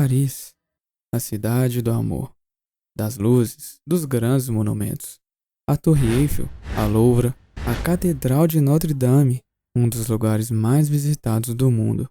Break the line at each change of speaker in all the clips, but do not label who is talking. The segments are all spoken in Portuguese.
Paris, a cidade do amor, das luzes, dos grandes monumentos. A Torre Eiffel, a Louvre, a Catedral de Notre-Dame, um dos lugares mais visitados do mundo.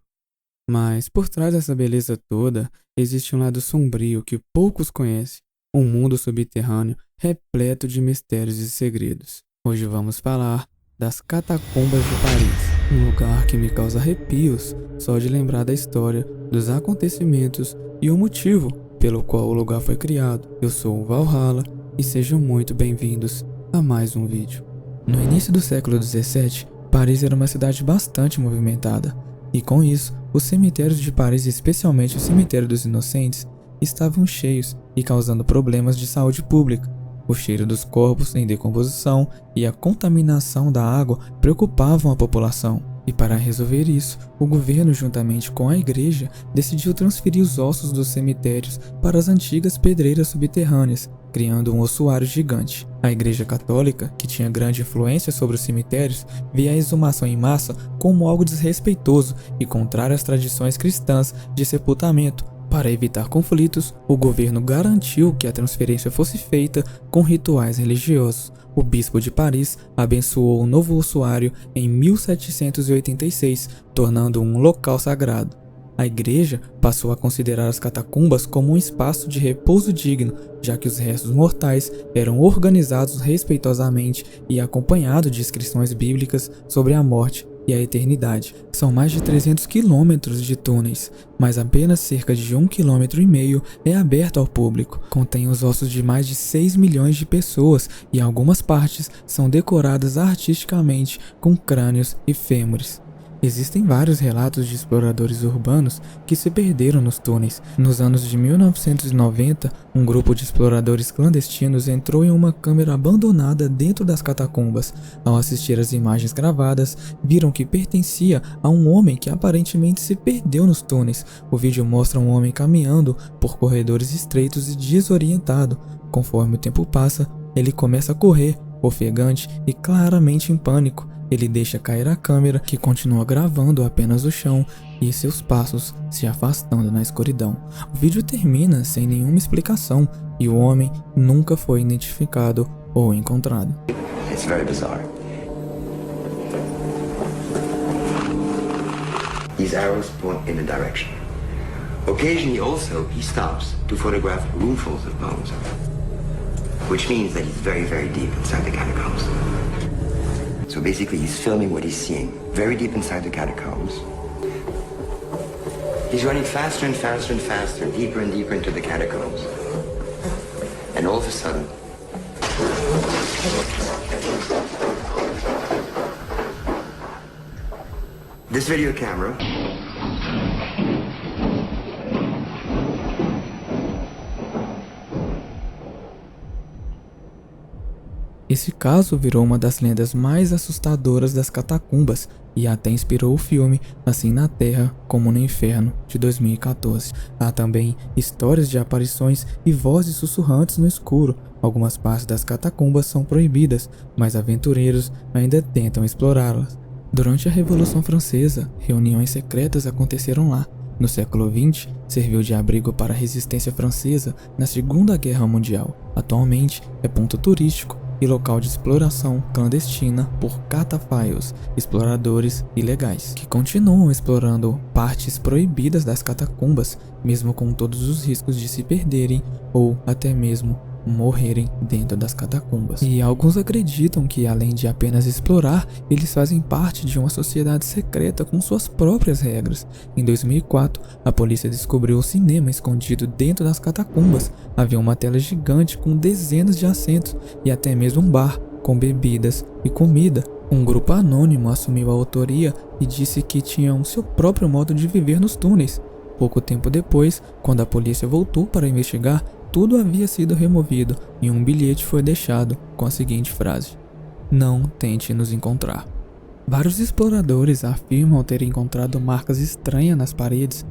Mas por trás dessa beleza toda, existe um lado sombrio que poucos conhecem, um mundo subterrâneo repleto de mistérios e segredos. Hoje vamos falar das Catacumbas de Paris, um lugar que me causa arrepios só de lembrar da história, dos acontecimentos e o motivo pelo qual o lugar foi criado. Eu sou o Valhalla e sejam muito bem-vindos a mais um vídeo. No início do século XVII, Paris era uma cidade bastante movimentada, e com isso, os cemitérios de Paris, especialmente o Cemitério dos Inocentes, estavam cheios e causando problemas de saúde pública. O cheiro dos corpos em decomposição e a contaminação da água preocupavam a população. E para resolver isso, o governo, juntamente com a igreja, decidiu transferir os ossos dos cemitérios para as antigas pedreiras subterrâneas, criando um ossuário gigante. A Igreja Católica, que tinha grande influência sobre os cemitérios, via a exumação em massa como algo desrespeitoso e contrário às tradições cristãs de sepultamento. Para evitar conflitos, o governo garantiu que a transferência fosse feita com rituais religiosos. O bispo de Paris abençoou o novo ossuário em 1786, tornando um local sagrado. A igreja passou a considerar as catacumbas como um espaço de repouso digno, já que os restos mortais eram organizados respeitosamente e acompanhados de inscrições bíblicas sobre a morte e a eternidade. São mais de 300 quilômetros de túneis, mas apenas cerca de 1,5 km é aberto ao público. Contém os ossos de mais de 6 milhões de pessoas e algumas partes são decoradas artisticamente com crânios e fêmures. Existem vários relatos de exploradores urbanos que se perderam nos túneis. Nos anos de 1990, um grupo de exploradores clandestinos entrou em uma câmera abandonada dentro das catacumbas. Ao assistir às imagens gravadas, viram que pertencia a um homem que aparentemente se perdeu nos túneis. O vídeo mostra um homem caminhando por corredores estreitos e desorientado. Conforme o tempo passa, ele começa a correr, ofegante e claramente em pânico. Ele deixa cair a câmera, que continua gravando apenas o chão e seus passos se afastando na escuridão. O vídeo termina sem nenhuma explicação e o homem nunca foi identificado ou encontrado.
It's very bizarre. These arrows point in a direction. Occasionally also he stops to photograph roomfuls of bones, which means that he's very, very deep inside the catacombs. So basically, he's filming what he's seeing, very deep inside the catacombs. He's running faster and faster and faster, deeper and deeper into the catacombs. And all of a sudden, this video camera
Esse caso virou uma das lendas mais assustadoras das catacumbas e até inspirou o filme Assim na Terra como no Inferno, de 2014. Há também histórias de aparições e vozes sussurrantes no escuro. Algumas partes das catacumbas são proibidas, mas aventureiros ainda tentam explorá-las. Durante a Revolução Francesa, reuniões secretas aconteceram lá. No século XX, serviu de abrigo para a resistência francesa na Segunda Guerra Mundial. Atualmente, é ponto turístico e local de exploração clandestina por catafaios, exploradores ilegais, que continuam explorando partes proibidas das catacumbas, mesmo com todos os riscos de se perderem ou até mesmo morrerem dentro das catacumbas. E alguns acreditam que, além de apenas explorar, eles fazem parte de uma sociedade secreta com suas próprias regras. Em 2004, a polícia descobriu o cinema escondido dentro das catacumbas. Havia uma tela gigante com dezenas de assentos e até mesmo um bar com bebidas e comida. Um grupo anônimo assumiu a autoria e disse que tinham seu próprio modo de viver nos túneis. Pouco tempo depois, quando a polícia voltou para investigar, tudo havia sido removido e um bilhete foi deixado com a seguinte frase: "Não tente nos encontrar". Vários exploradores afirmam terem encontrado marcas estranhas nas paredes,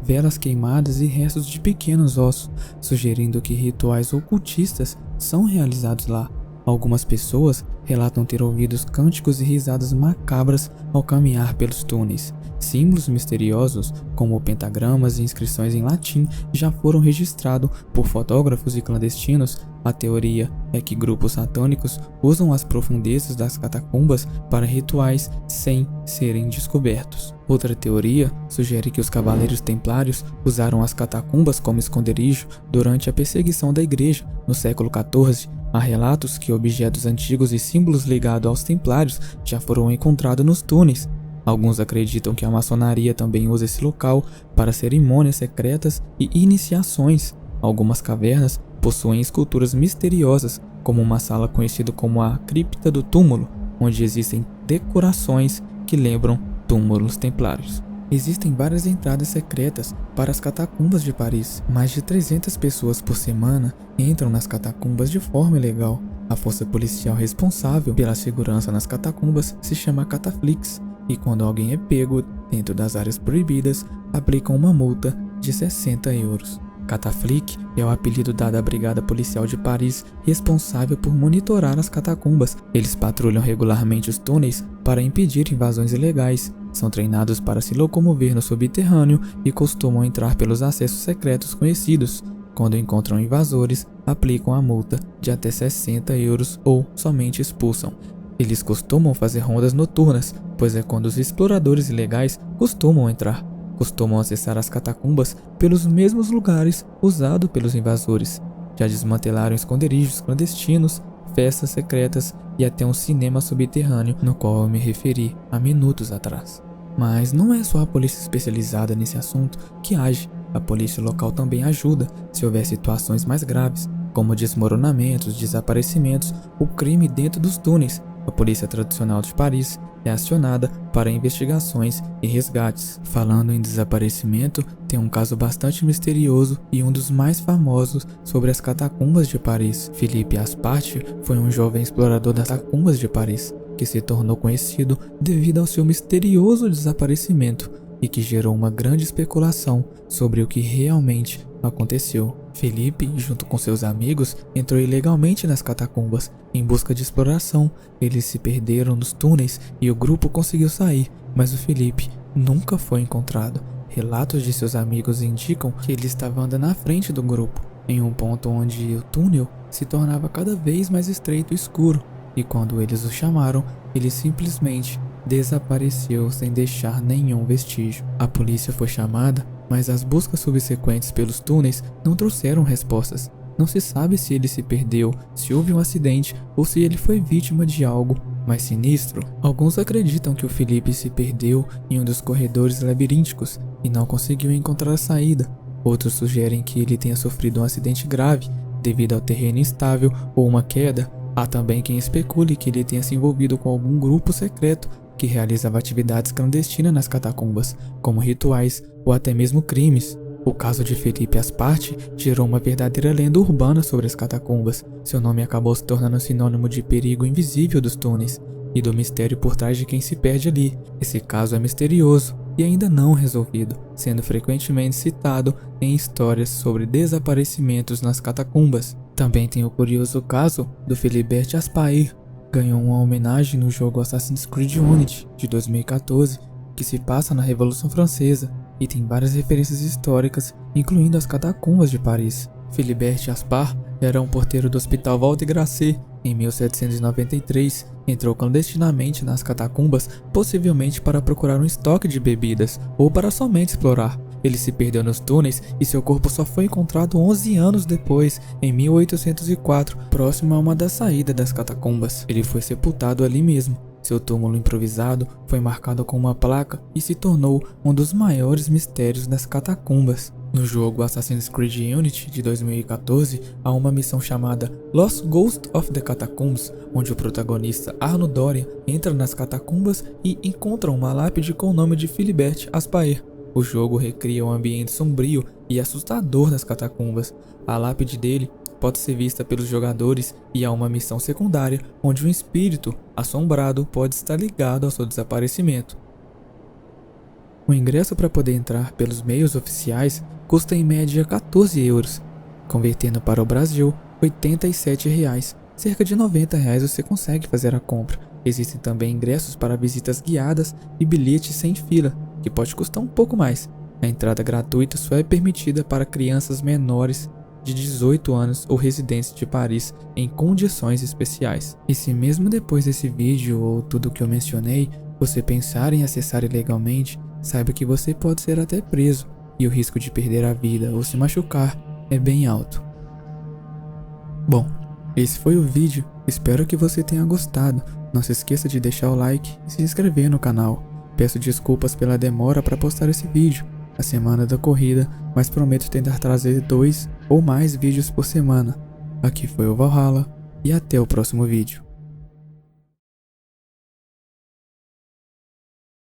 velas queimadas e restos de pequenos ossos, sugerindo que rituais ocultistas são realizados lá. Algumas pessoas relatam ter ouvido cânticos e risadas macabras ao caminhar pelos túneis. Símbolos misteriosos, como pentagramas e inscrições em latim, já foram registrados por fotógrafos e clandestinos. A teoria é que grupos satânicos usam as profundezas das catacumbas para rituais sem serem descobertos. Outra teoria sugere que os cavaleiros templários usaram as catacumbas como esconderijo durante a perseguição da igreja no século XIV. Há relatos que objetos antigos e símbolos ligados aos templários já foram encontrados nos túneis. Alguns acreditam que a maçonaria também usa esse local para cerimônias secretas e iniciações. Algumas cavernas possuem esculturas misteriosas, como uma sala conhecida como a Cripta do Túmulo, onde existem decorações que lembram túmulos templários. Existem várias entradas secretas para as catacumbas de Paris. Mais de 300 pessoas por semana entram nas catacumbas de forma ilegal. A força policial responsável pela segurança nas catacumbas se chama Cataflix, e quando alguém é pego dentro das áreas proibidas, aplicam uma multa de 60 euros. Cataflic é o apelido dado à Brigada Policial de Paris, responsável por monitorar as catacumbas. Eles patrulham regularmente os túneis para impedir invasões ilegais. São treinados para se locomover no subterrâneo e costumam entrar pelos acessos secretos conhecidos. Quando encontram invasores, aplicam a multa de até 60 euros ou somente expulsam. Eles costumam fazer rondas noturnas, pois é quando os exploradores ilegais costumam entrar. Costumam acessar as catacumbas pelos mesmos lugares usados pelos invasores. Já desmantelaram esconderijos clandestinos, festas secretas e até um cinema subterrâneo, no qual eu me referi há minutos atrás. Mas não é só a polícia especializada nesse assunto que age. A polícia local também ajuda se houver situações mais graves, como desmoronamentos, desaparecimentos ou crime dentro dos túneis. A polícia tradicional de Paris é acionada para investigações e resgates. Falando em desaparecimento, tem um caso bastante misterioso e um dos mais famosos sobre as catacumbas de Paris. Philippe Asparte foi um jovem explorador das catacumbas de Paris, que se tornou conhecido devido ao seu misterioso desaparecimento e que gerou uma grande especulação sobre o que realmente aconteceu. Philippe, junto com seus amigos, entrou ilegalmente nas catacumbas em busca de exploração. Eles se perderam nos túneis e o grupo conseguiu sair, mas o Philippe nunca foi encontrado. Relatos de seus amigos indicam que ele estava andando na frente do grupo, em um ponto onde o túnel se tornava cada vez mais estreito e escuro, e quando eles o chamaram, ele simplesmente desapareceu sem deixar nenhum vestígio. A polícia foi chamada, mas as buscas subsequentes pelos túneis não trouxeram respostas. Não se sabe se ele se perdeu, se houve um acidente ou se ele foi vítima de algo mais sinistro. Alguns acreditam que o Philippe se perdeu em um dos corredores labirínticos e não conseguiu encontrar a saída. Outros sugerem que ele tenha sofrido um acidente grave devido ao terreno instável ou uma queda. Há também quem especule que ele tenha se envolvido com algum grupo secreto que realizava atividades clandestinas nas catacumbas, como rituais ou até mesmo crimes. O caso de Philippe Asparte gerou uma verdadeira lenda urbana sobre as catacumbas. Seu nome acabou se tornando sinônimo de perigo invisível dos túneis e do mistério por trás de quem se perde ali. Esse caso é misterioso e ainda não resolvido, sendo frequentemente citado em histórias sobre desaparecimentos nas catacumbas. Também tem o curioso caso do Philibert Aspair. Ganhou uma homenagem no jogo Assassin's Creed Unity de 2014, que se passa na Revolução Francesa e tem várias referências históricas, incluindo as catacumbas de Paris. Philibert Aspar era um porteiro do Hospital Val-de-Grâce. Em 1793, entrou clandestinamente nas catacumbas, possivelmente para procurar um estoque de bebidas ou para somente explorar. Ele se perdeu nos túneis e seu corpo só foi encontrado 11 anos depois, em 1804, próximo a uma das saídas das catacumbas. Ele foi sepultado ali mesmo. Seu túmulo improvisado foi marcado com uma placa e se tornou um dos maiores mistérios das catacumbas. No jogo Assassin's Creed Unity de 2014, há uma missão chamada Lost Ghost of the Catacombs, onde o protagonista Arno Dorian entra nas catacumbas e encontra uma lápide com o nome de Philibert Aspair. O jogo recria um ambiente sombrio e assustador das catacumbas. A lápide dele pode ser vista pelos jogadores e há uma missão secundária onde um espírito assombrado pode estar ligado ao seu desaparecimento. O ingresso para poder entrar pelos meios oficiais custa em média 14 euros, convertendo para o Brasil R$ 87. cerca de R$90 você consegue fazer a compra. Existem também ingressos para visitas guiadas e bilhetes sem fila, que pode custar um pouco mais. A entrada gratuita só é permitida para crianças menores de 18 anos ou residentes de Paris em condições especiais. E se mesmo depois desse vídeo ou tudo o que eu mencionei, você pensar em acessar ilegalmente, saiba que você pode ser até preso e o risco de perder a vida ou se machucar é bem alto. Bom, esse foi o vídeo, espero que você tenha gostado. Não se esqueça de deixar o like e se inscrever no canal. Peço desculpas pela demora para postar esse vídeo, a semana da corrida, mas prometo tentar trazer 2 ou mais vídeos por semana. Aqui foi o Valhalla e até o próximo vídeo.